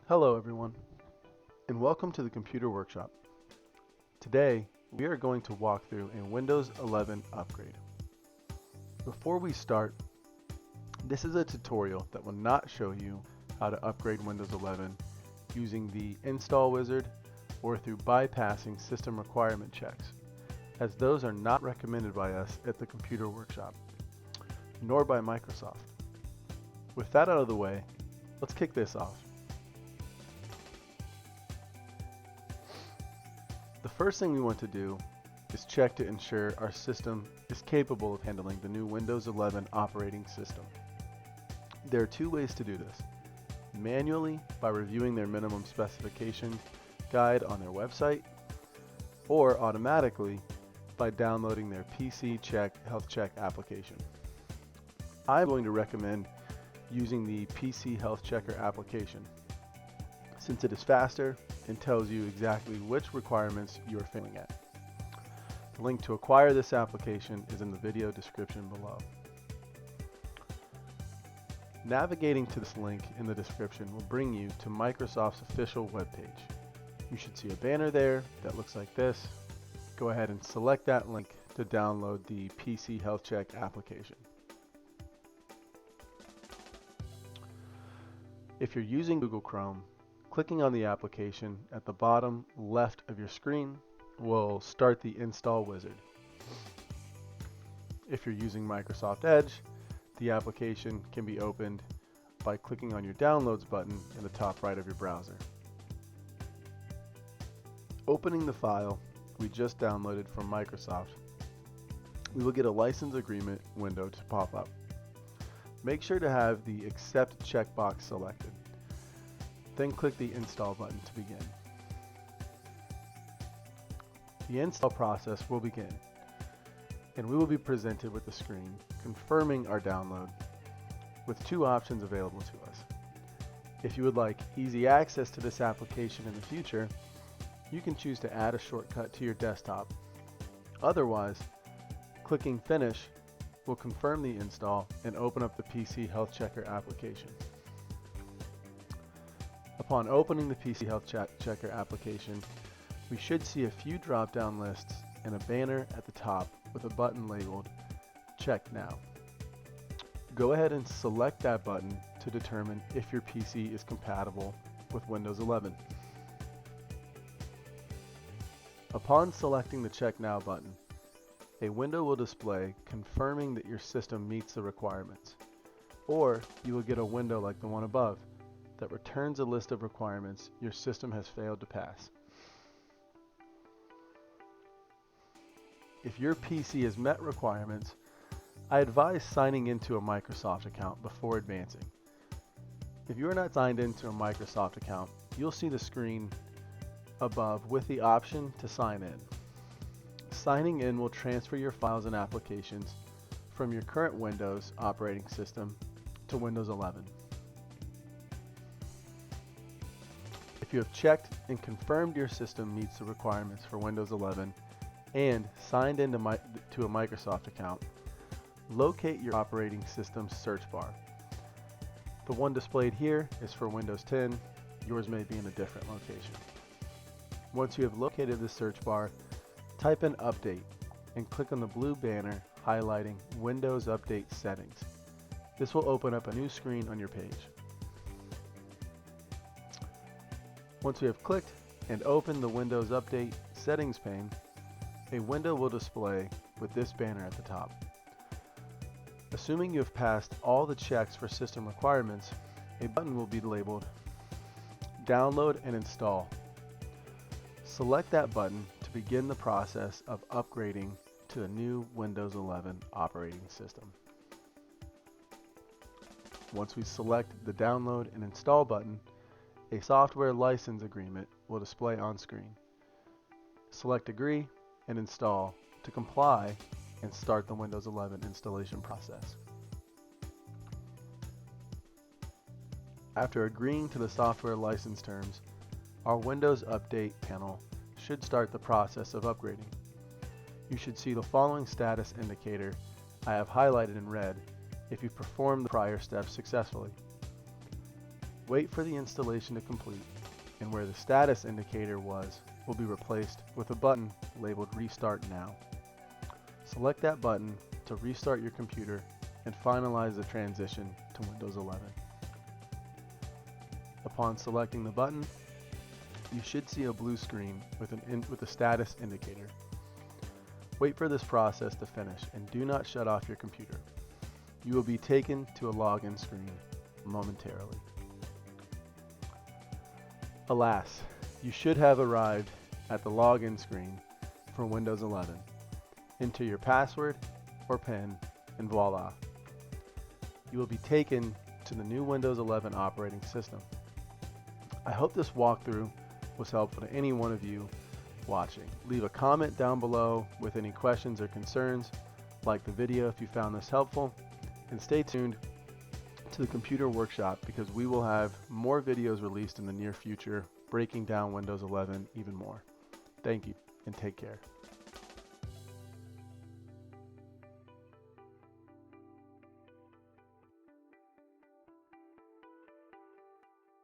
Hello everyone, and welcome to the Computer Workshop. Today, we are going to walk through a Windows 11 upgrade. Before we start, this is a tutorial that will not show you how to upgrade Windows 11 using the install wizard or through bypassing system requirement checks, as those are not recommended by us at the Computer Workshop, nor by Microsoft. With that out of the way, let's kick this off. The first thing we want to do is check to ensure our system is capable of handling the new Windows 11 operating system. There are two ways to do this. Manually, by reviewing their minimum specification guide on their website, or automatically by downloading their PC Health Check application. I'm going to recommend using the PC Health Checker application, since it is faster and tells you exactly which requirements you are failing at. The link to acquire this application is in the video description below. Navigating to this link in the description will bring you to Microsoft's official webpage. You should see a banner there that looks like this. Go ahead and select that link to download the PC Health Check application. If you're using Google Chrome, clicking on the application at the bottom left of your screen will start the install wizard. If you're using Microsoft Edge, the application can be opened by clicking on your Downloads button in the top right of your browser. Opening the file we just downloaded from Microsoft, we will get a license agreement window to pop up. Make sure to have the Accept checkbox selected. Then click the Install button to begin. The install process will begin, and we will be presented with a screen confirming our download with two options available to us. If you would like easy access to this application in the future, you can choose to add a shortcut to your desktop. Otherwise, clicking Finish will confirm the install and open up the PC Health Checker application. Upon opening the PC Health Checker application, we should see a few drop-down lists and a banner at the top with a button labeled Check Now. Go ahead and select that button to determine if your PC is compatible with Windows 11. Upon selecting the Check Now button, a window will display confirming that your system meets the requirements, or you will get a window like the one above that returns a list of requirements your system has failed to pass. If your PC has met requirements, I advise signing into a Microsoft account before advancing. If you are not signed into a Microsoft account, you'll see the screen above with the option to sign in. Signing in will transfer your files and applications from your current Windows operating system to Windows 11. If you have checked and confirmed your system meets the requirements for Windows 11 and signed into to a Microsoft account, locate your operating system search bar. The one displayed here is for Windows 10. Yours may be in a different location. Once you have located the search bar, type in Update and click on the blue banner highlighting Windows Update Settings. This will open up a new screen on your page. Once you have clicked and opened the Windows Update Settings pane, a window will display with this banner at the top. Assuming you have passed all the checks for system requirements, a button will be labeled Download and Install. Select that button to begin the process of upgrading to the new Windows 11 operating system. Once we select the Download and Install button, a software license agreement will display on screen. Select Agree and Install to comply and start the Windows 11 installation process. After agreeing to the software license terms, our Windows Update panel should start the process of upgrading. You should see the following status indicator I have highlighted in red if you performed the prior steps successfully. Wait for the installation to complete, and where the status indicator was will be replaced with a button labeled Restart Now. Select that button to restart your computer and finalize the transition to Windows 11. Upon selecting the button, you should see a blue screen with a status indicator. Wait for this process to finish and do not shut off your computer. You will be taken to a login screen momentarily. Alas, you should have arrived at the login screen for Windows 11. Enter your password or PIN and voila. You will be taken to the new Windows 11 operating system. I hope this walkthrough was helpful to any one of you watching. Leave a comment down below with any questions or concerns. Like the video if you found this helpful, and stay tuned to the Computer Workshop because we will have more videos released in the near future breaking down Windows 11 even more. Thank you and take care.